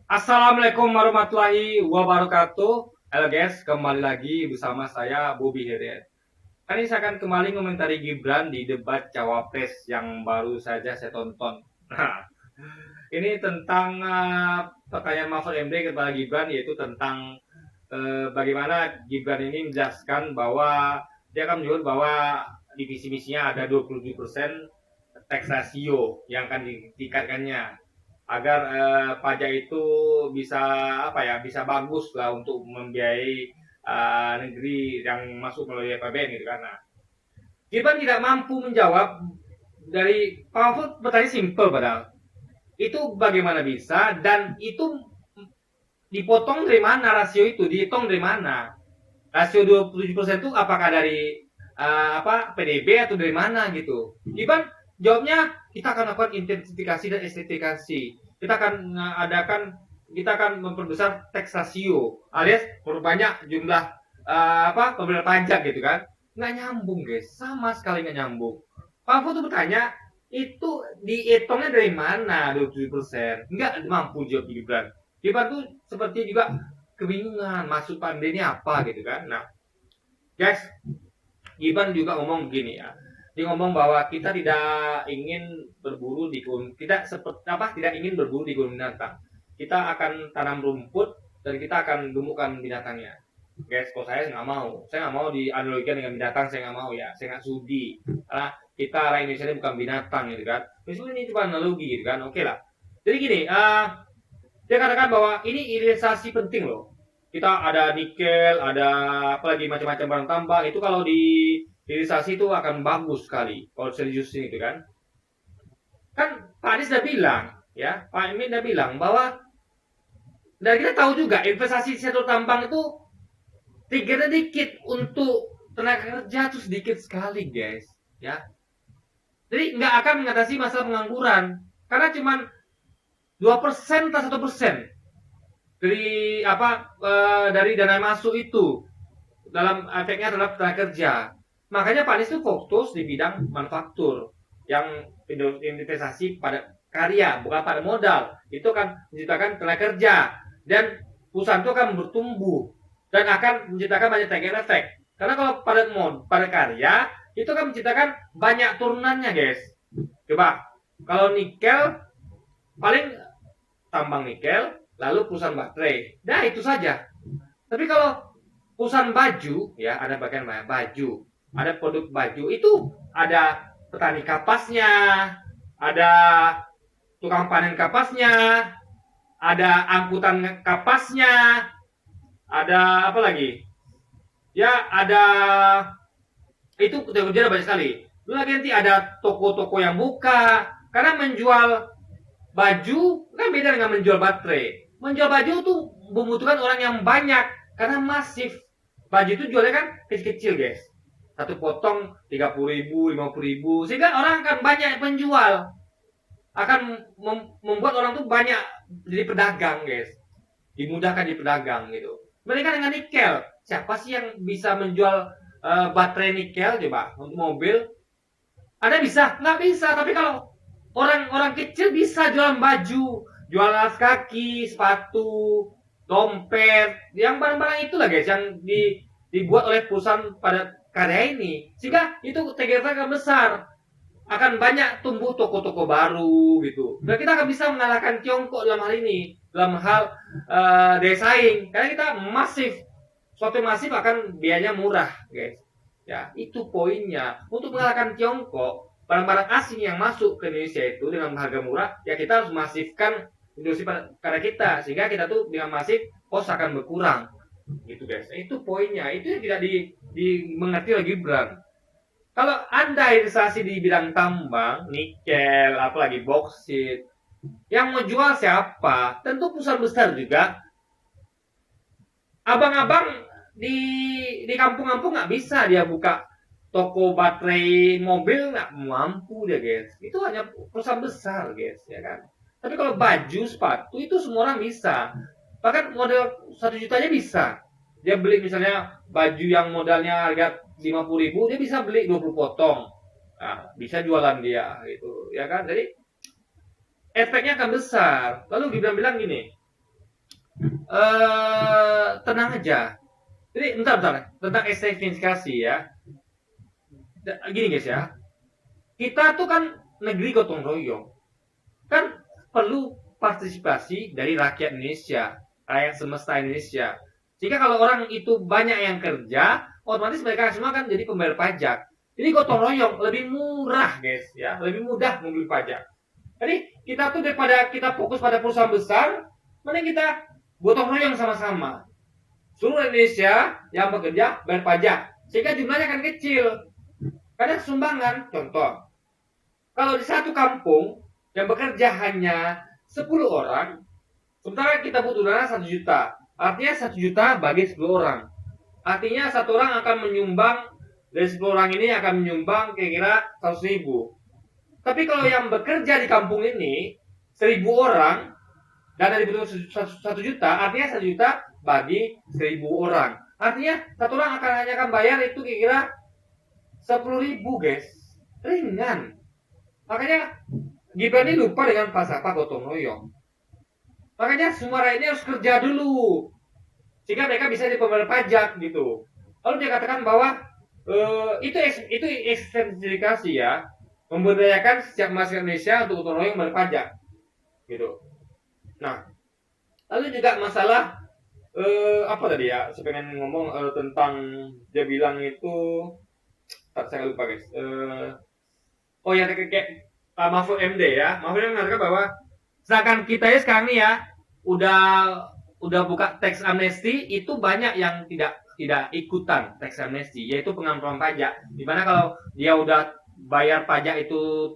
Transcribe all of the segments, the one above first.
Assalamualaikum warahmatullahi wabarakatuh. Halo guys, kembali lagi bersama saya Bobby Herian. Kali ini saya akan kembali mengomentari Gibran di debat Cawapres yang baru saja saya tonton. Nah, ini tentang pertanyaan Mahfud MD kepada Gibran, yaitu tentang bagaimana Gibran ini menjelaskan bahwa dia akan menyebut bahwa di visi misinya ada 27% tax ratio yang akan ditingkatkannya agar pajak itu bisa bisa bagus lah untuk membiayai negeri yang masuk melalui APBN gitu kan. Nah, Gibran tidak mampu menjawab dari Pak Mahfud. Bertanya simpel padahal. Itu bagaimana bisa, dan itu dipotong dari mana, rasio itu dihitung dari mana? Rasio 27% itu apakah dari PDB atau dari mana gitu? Gibran jawabnya, kita akan lakukan intensifikasi dan estetikasi. Kita akan adakan kita akan memperbesar tax ratio, alias memperbanyak jumlah pembayar pajak gitu kan. Nggak nyambung guys, sama sekali nggak nyambung. Pak Mahfud tuh bertanya, itu dihitungnya dari mana 27%? Nggak mampu jawab Gibran. Gibran tuh seperti juga kebingungan maksud pandai ini apa gitu kan. Nah guys, Gibran juga ngomong begini ya. Dia ngomong bahwa kita tidak ingin berburu di kebun, tidak seperti tidak ingin berburu di kebun binatang. Kita akan tanam rumput dan kita akan gemukkan binatangnya. Guys, kalau saya nggak mau. Saya nggak mau dianalogikan dengan binatang, saya nggak mau ya. Saya nggak sudi. Karena kita orang Indonesia ini bukan binatang gitu kan. Meskipun ini cuma analogi gitu kan. Oke lah. Jadi gini, dia katakan bahwa ini hilirisasi penting loh. Kita ada nikel, ada apalagi macam-macam barang tambang. Itu kalau di hilirisasi itu akan bagus sekali. Kalau serius itu kan. Kan Pak Anies sudah bilang, ya, Pak Emin sudah bilang bahwa, dan kita tahu juga investasi sektor tambang itu tingkatnya dikit, untuk tenaga kerja itu sedikit sekali, guys. Ya, jadi nggak akan mengatasi masalah pengangguran karena cuma 2% atau 1% dari dari dana masuk itu dalam efeknya terhadap tenaga kerja. Makanya Pak Anies itu fokus di bidang manufaktur yang investasi pada karya, bukan pada modal. Itu akan menciptakan tenaga kerja dan perusahaan itu akan bertumbuh dan akan menciptakan banyak tagihan efek. Karena kalau pada karya itu akan menciptakan banyak turunannya, guys. Coba kalau nikel, paling tambang nikel, lalu perusahaan baterai. Nah, itu saja. Tapi kalau perusahaan baju, ya ada bagian baju, ada produk baju, itu ada petani kapasnya, ada tukang panen kapasnya, ada angkutan kapasnya, ada apa lagi? Ya, ada itu kerja banyak sekali. Lalu lagi nanti ada toko-toko yang buka, karena menjual baju kan beda dengan menjual baterai. Menjual baju tuh membutuhkan orang yang banyak karena masif. Baju itu jualnya kan kecil-kecil, guys. Satu potong 30.000, 50.000, sehingga orang akan banyak penjual. Akan membuat orang tuh banyak jadi pedagang, guys. Dimudahkan di pedagang gitu. Mereka dengan nikel, siapa sih yang bisa menjual baterai nikel coba untuk mobil? Ada bisa? Nggak bisa. Tapi kalau orang-orang kecil bisa jualan baju, jualan alas kaki, sepatu, dompet, yang barang-barang itulah guys yang dibuat oleh perusahaan pada karya ini. Sehingga itu TGV akan besar, akan banyak tumbuh toko-toko baru gitu. Dan kita akan bisa mengalahkan Tiongkok dalam hal ini, dalam hal daya saing. Karena kita masif, suatu masif akan biayanya murah, guys. Ya, itu poinnya. Untuk mengalahkan Tiongkok, barang-barang asing yang masuk ke Indonesia itu dengan harga murah, ya kita harus masifkan industri karya kita, sehingga kita tuh dengan masif kos akan berkurang. Gitu guys. Itu poinnya. Itu yang tidak dimengerti oleh Gibran. Kalau Anda investasi di bidang tambang, nikel, apalagi boksit, yang mau jual siapa? Tentu perusahaan besar juga. Abang-abang di kampung-kampung nggak bisa dia buka toko baterai mobil, nggak mampu dia, guys. Itu hanya perusahaan besar, guys, ya kan. Tapi kalau baju, sepatu itu semua orang bisa. Bahkan model 1 juta aja bisa. Dia beli misalnya baju yang modalnya harga 50.000, dia bisa beli 20 potong. Nah, bisa jualan dia gitu, ya kan. Jadi efeknya akan besar. Lalu Gibran bilang gini, tenang aja. Jadi bentar tentang ekstensifikasi ya. Gini guys ya, kita tuh kan negeri gotong royong, kan perlu partisipasi dari rakyat Indonesia, rakyat semesta Indonesia. Jika kalau orang itu banyak yang kerja, otomatis mereka semua kan jadi pembayar pajak. Jadi gotong royong lebih murah guys ya, lebih mudah mengambil pajak. Jadi kita tuh daripada kita fokus pada perusahaan besar, mending kita gotong royong sama-sama. Seluruh Indonesia yang bekerja bayar pajak, sehingga jumlahnya akan kecil. Karena sumbangan, contoh, kalau di satu kampung yang bekerja hanya 10 orang, sementara kita butuh dana 1 juta. Artinya 1 juta bagi 10 orang. Artinya satu orang akan menyumbang, dari 10 orang ini akan menyumbang kira-kira 100 ribu. Tapi kalau yang bekerja di kampung ini 1000 orang, dana dibutuhkan 1 juta, artinya 1 juta bagi 1000 orang. Artinya satu orang hanya akan bayar itu kira-kira 10 ribu guys. Ringan. Makanya Gibran ini lupa dengan falsafah gotong royong. Makanya semua rakyat ini harus kerja dulu, sehingga mereka bisa dibayar pajak gitu. Lalu dia katakan bahwa itu ekstensifikasi ya, memberdayakan setiap masyarakat Indonesia untuk gotong royong bayar pajak gitu. Nah, lalu juga masalah apa tadi ya? Saya pengen ngomong tentang dia bilang itu, saya lupa guys. Oh ya, kayak Mahfud MD ya. Mahfud MD mengatakan bahwa sedangkan kita ya sekarang nih ya udah buka tax amnesty, itu banyak yang tidak ikutan tax amnesty, yaitu pengampunan pajak. Dimana kalau dia udah bayar pajak itu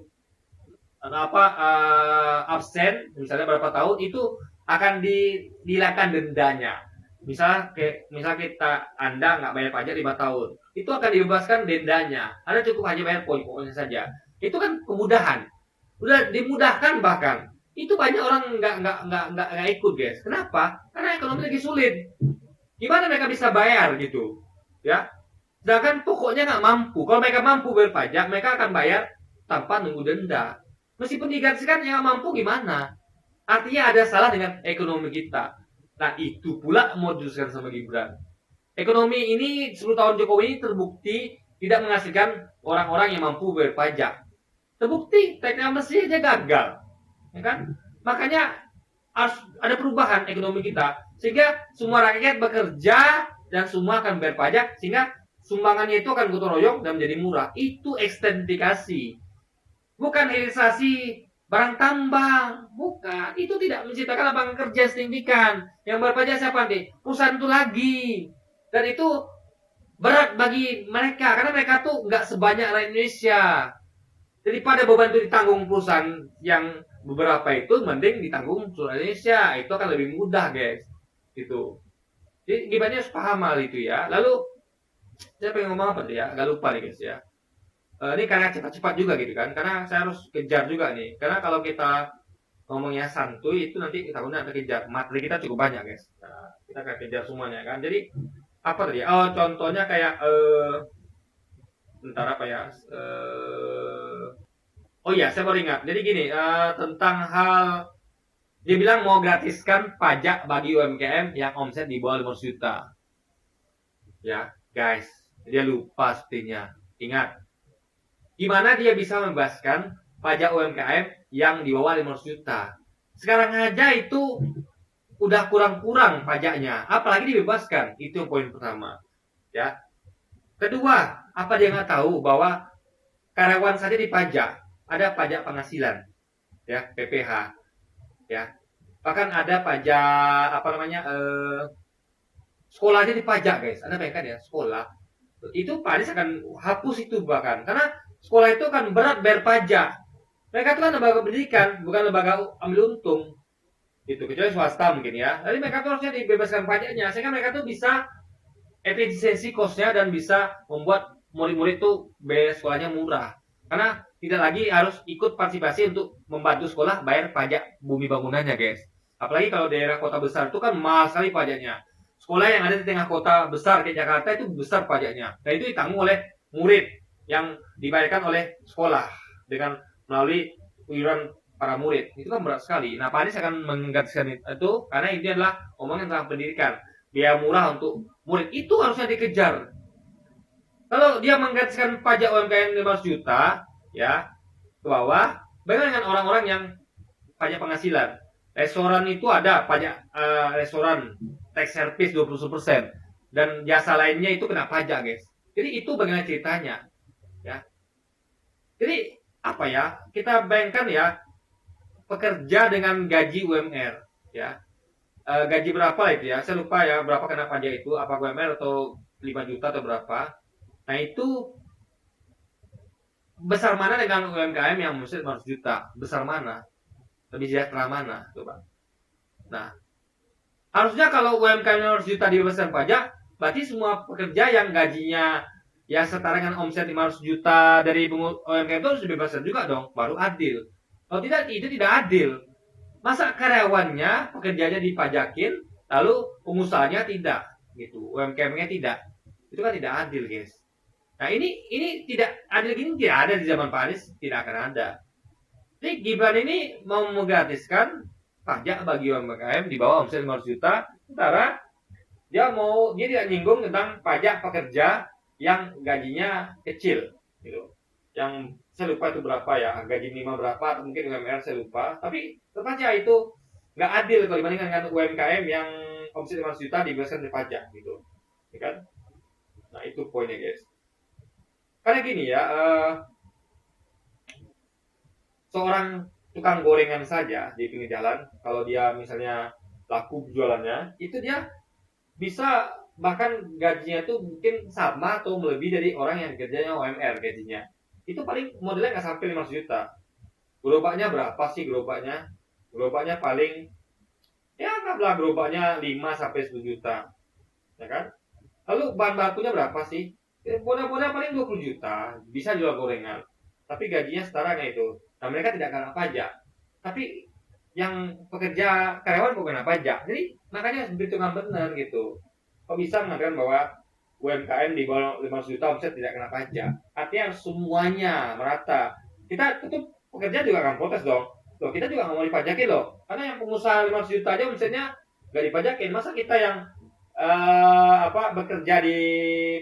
absen, misalnya berapa tahun, itu akan dihilangkan dendanya. Misal Anda nggak bayar pajak 5 tahun, itu akan dibebaskan dendanya. Anda cukup hanya bayar poin-poinnya saja. Itu kan kemudahan, udah dimudahkan. Bahkan itu banyak orang nggak ikut guys. Kenapa? Karena ekonomi lagi sulit. Gimana mereka bisa bayar gitu ya? Sedangkan pokoknya nggak mampu. Kalau mereka mampu bayar pajak, mereka akan bayar tanpa nunggu denda. Meskipun digariskan yang mampu gimana? Artinya ada salah dengan ekonomi kita. Nah itu pula mau diteruskan sama Gibran. Ekonomi ini 10 tahun Jokowi ini terbukti tidak menghasilkan orang-orang yang mampu bayar pajak. Terbukti tax amnesty aja gagal, ya kan? Makanya harus ada perubahan ekonomi kita, sehingga semua rakyat bekerja dan semua akan bayar pajak, sehingga sumbangannya itu akan gotong royong dan menjadi murah. Itu ekstensifikasi, bukan hilirisasi barang tambang, bukan. Itu tidak menciptakan lapangan kerja signifikan. Yang bayar pajak siapa nih? Perusahaan itu lagi, dan itu berat bagi mereka karena mereka tuh nggak sebanyak rakyat Indonesia. Daripada beban itu ditanggung perusahaan yang beberapa itu, mending ditanggung seluruh Indonesia. Itu akan lebih mudah guys. Gitu. Jadi gimana harus paham hal itu ya. Lalu saya pengen ngomong apa tuh ya, agak lupa nih guys ya. Ini karena cepat-cepat juga gitu kan, karena saya harus kejar juga nih. Karena kalau kita ngomongnya santuy itu nanti kita akan kejar. Materi kita cukup banyak guys. Nah, kita akan kejar semuanya kan. Jadi apa tadi? Oh contohnya kayak bentar apa ya? Oh iya, saya baru ingat. Jadi gini, tentang hal dia bilang mau gratiskan pajak bagi UMKM yang omset di bawah 500 juta. Ya, guys, dia lupa sepertinya. Ingat, gimana dia bisa membebaskan pajak UMKM yang di bawah 500 juta? Sekarang aja itu udah kurang-kurang pajaknya, apalagi dibebaskan. Itu poin pertama. Ya. Kedua, apa dia nggak tahu bahwa karyawan saja dipajak? Ada pajak penghasilan, ya PPh, ya. Bahkan ada pajak apa namanya sekolah aja dipajak guys. Anda bayangkan ya, sekolah itu Pak Anies akan hapus itu bahkan karena sekolah itu kan berat bayar pajak. Mereka itu kan lembaga pendidikan, bukan lembaga ambil untung. Gitu, kecuali swasta mungkin ya. Jadi mereka tuh harusnya dibebaskan pajaknya sehingga mereka tuh bisa efisiensi kosnya dan bisa membuat murid-murid tuh bayar sekolahnya murah. Karena tidak lagi harus ikut partisipasi untuk membantu sekolah bayar pajak bumi bangunannya guys. Apalagi kalau daerah kota besar itu kan mahal sekali pajaknya. Sekolah yang ada di tengah kota besar kayak Jakarta itu besar pajaknya. Dan itu ditanggung oleh murid yang dibayarkan oleh sekolah dengan melalui iuran para murid. Itu kan berat sekali. Nah, Pak Anies akan menggantikan itu karena ini adalah omongan tentang pendidikan. Biaya murah untuk murid itu harusnya dikejar. Kalau dia menggantikan pajak UMKM 500 juta ya ke bawah, bagaimana dengan orang-orang yang pajak penghasilan? Restoran itu ada pajak restoran tax service 20% dan jasa lainnya itu kena pajak, guys. Jadi itu bagaimana ceritanya? Ya. Jadi apa ya? Kita bayangkan ya, pekerja dengan gaji UMR ya. Gaji berapa itu ya? Saya lupa ya berapa kena pajak itu, apa UMR atau 5 juta atau berapa. Nah, itu besar mana dengan UMKM yang mesti 500 juta? Besar mana? Lebih sejahtera mana? Coba. Nah, harusnya kalau UMKM 500 juta dibebaskan pajak, berarti semua pekerja yang gajinya ya setara dengan omset 500 juta dari UMKM itu harus dibebaskan juga dong, baru adil. Kalau tidak, itu tidak adil. Masa karyawannya, pekerjanya dipajakin, lalu pengusahanya tidak, gitu. UMKM-nya tidak. Itu kan tidak adil, guys. Nah, ini tidak adil, gini tidak ada di zaman Pak Anies, tidak akan ada. Jadi Gibran ini mau menggratiskan pajak bagi UMKM di bawah omset 500 juta, sementara dia tidak nyinggung tentang pajak pekerja yang gajinya kecil, gitu. Yang saya lupa itu berapa ya, gaji minimal berapa, atau mungkin UMR saya lupa. Tapi terpaca itu nggak adil kalau dibandingkan dengan UMKM yang omset 500 juta dibebaskan dari pajak, gitu. Ya kan? Nah, itu poinnya, guys. Karena gini ya, seorang tukang gorengan saja di pinggir jalan, kalau dia misalnya laku jualannya, itu dia bisa bahkan gajinya itu mungkin sama atau lebih dari orang yang kerjanya UMR gajinya. Itu paling modelnya nggak sampai 500 juta. Gerobaknya berapa sih gerobaknya? Gerobaknya paling ya anggaplah gerobaknya 5 sampai 10 juta. Ya kan? Lalu bahan bakunya berapa sih? Boda-boda paling 20 juta, bisa jual gorengan. Tapi gajinya setara kayak itu. Nah, mereka tidak kena pajak. Tapi yang pekerja karyawan bukan kena pajak. Jadi makanya harus berhitungan benar gitu. Kok bisa mengatakan bahwa UMKM di bawah 500 juta omset tidak kena pajak? Artinya harus semuanya merata. Kita tutup pekerja juga akan protes dong. Loh, kita juga nggak mau dipajakin loh. Karena yang pengusaha 500 juta aja omsetnya nggak dipajakin. Masa kita yang bekerja di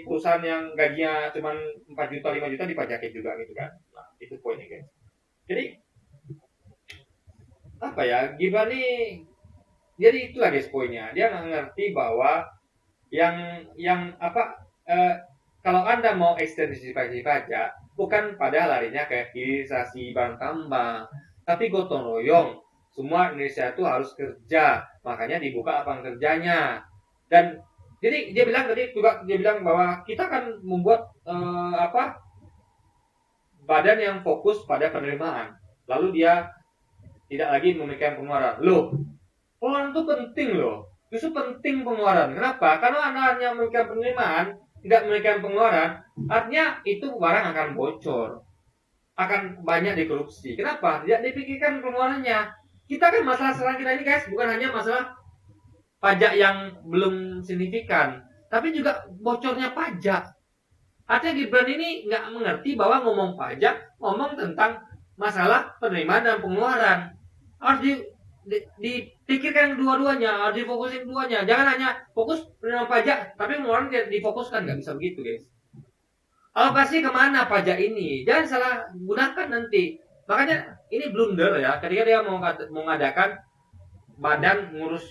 perusahaan yang gajinya cuma 4 juta 5 juta dipajakin juga gitu kan. Nah, itu poinnya, guys. Jadi apa ya, Gibran nih, jadi itulah guys poinnya. Dia nggak ngerti bahwa kalau Anda mau ekstensifikasi pajak, bukan pada larinya ke hilirisasi barang tambang, tapi gotong royong. Semua Indonesia itu harus kerja, makanya dibuka lapangan kerjanya. Dan jadi dia bilang bahwa kita akan membuat badan yang fokus pada penerimaan. Lalu dia tidak lagi memikirkan pengeluaran. Loh, pengeluaran itu penting loh. Justru penting pengeluaran. Kenapa? Karena Anda hanya memikirkan penerimaan, tidak memikirkan pengeluaran, artinya itu barang akan bocor. Akan banyak dikorupsi. Kenapa? Tidak dipikirkan pengeluarannya. Kita kan masalah sekarang kita ini guys, bukan hanya masalah pajak yang belum signifikan, tapi juga bocornya pajak. Artinya Gibran ini nggak mengerti bahwa ngomong pajak, ngomong tentang masalah penerimaan dan pengeluaran. Harus dipikirkan dua-duanya, harus difokusin duanya. Jangan hanya fokus penerimaan pajak, tapi pengeluaran difokuskan. Nggak bisa begitu, guys. Alokasi kemana pajak ini? Jangan salah gunakan nanti. Makanya ini blunder ya, ketika dia mau mengadakan badan ngurus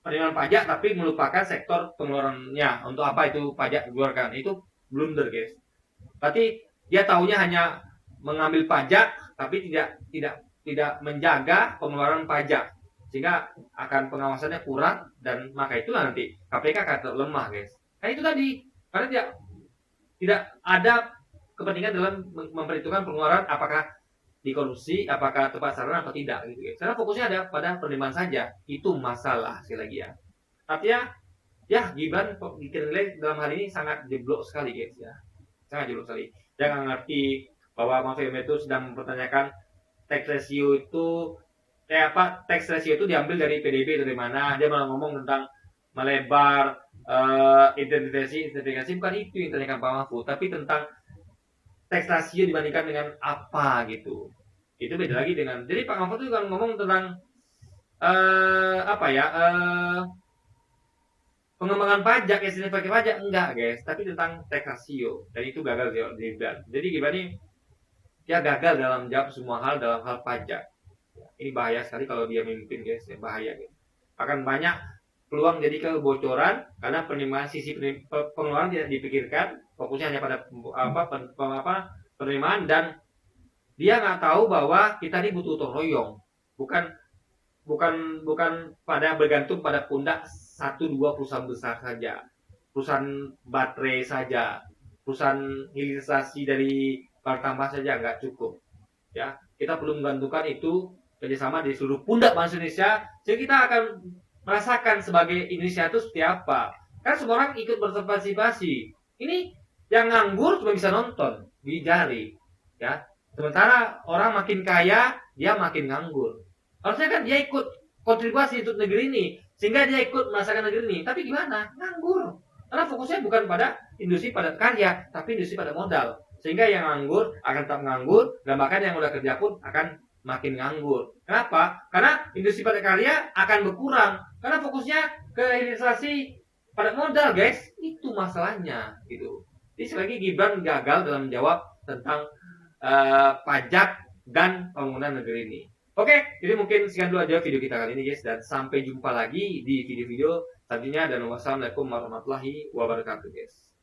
penerimaan pajak tapi melupakan sektor pengeluarannya. Untuk apa itu pajak dikeluarkan? Itu blunder, guys. Berarti dia taunya hanya mengambil pajak tapi tidak menjaga pengeluaran pajak, sehingga akan pengawasannya kurang dan maka itulah nanti KPK akan lemah, guys. Nah, itu tadi karena tidak ada kepentingan dalam memperhitungkan pengeluaran apakah dikorupsi, apakah tepat sasaran atau tidak gitu, guys. Karena fokusnya ada pada penerimaan saja. Itu masalah sekali lagi ya. Artinya ya Gibran dinilai dalam hal ini sangat jeblok sekali, guys ya. Sangat jeblok sekali. Dia nggak ngerti bahwa Mahfud MD itu sedang mempertanyakan tax ratio itu tax ratio itu diambil dari PDB dari mana. Dia malah ngomong tentang melebar identifikasi bukan itu yang ditanyakan Pak Mahfud, tapi tentang tax ratio dibandingkan dengan apa gitu. Itu beda lagi dengan, jadi Pak Mahfud itu kan ngomong tentang apa ya, pengembangan pajak, ya pakai pajak enggak guys, tapi tentang tax ratio, dan itu gagal di Gibran. Jadi Gibran ini dia gagal dalam jawab semua hal dalam hal pajak. Ini bahaya sekali kalau dia memimpin guys, ya, bahaya gitu. Akan banyak peluang jadi kebocoran karena penerimaan sisi pengeluaran tidak dipikirkan, fokusnya hanya pada penerimaan, dan dia nggak tahu bahwa kita ini butuh gotong royong, bukan bukan pada bergantung pada pundak satu dua perusahaan besar saja, perusahaan baterai saja, perusahaan hilirisasi dari bahan tambah saja nggak cukup. Ya, kita perlu menggantungkan itu kerjasama di seluruh pundak bangsa Indonesia, jadi kita akan merasakan sebagai Indonesia itu seperti apa. Kan semua orang ikut berpartisipasi. Ini yang nganggur cuma bisa nonton di jari, ya. Sementara orang makin kaya, dia makin nganggur. Harusnya kan dia ikut kontribusi untuk negeri ini, sehingga dia ikut merasakan negeri ini. Tapi gimana? Nganggur. Karena fokusnya bukan pada industri pada karya, tapi industri pada modal. Sehingga yang nganggur akan tetap nganggur, dan bahkan yang udah kerja pun akan makin nganggur. Kenapa? Karena industri pada karya akan berkurang. Karena fokusnya ke hilirisasi pada modal, guys. Itu masalahnya, gitu. Jadi sekali lagi Gibran gagal dalam menjawab tentang pajak dan pembangunan negeri ini. Oke, jadi mungkin sekian dulu aja video kita kali ini guys, dan sampai jumpa lagi di video-video selanjutnya, dan wassalamualaikum warahmatullahi wabarakatuh guys.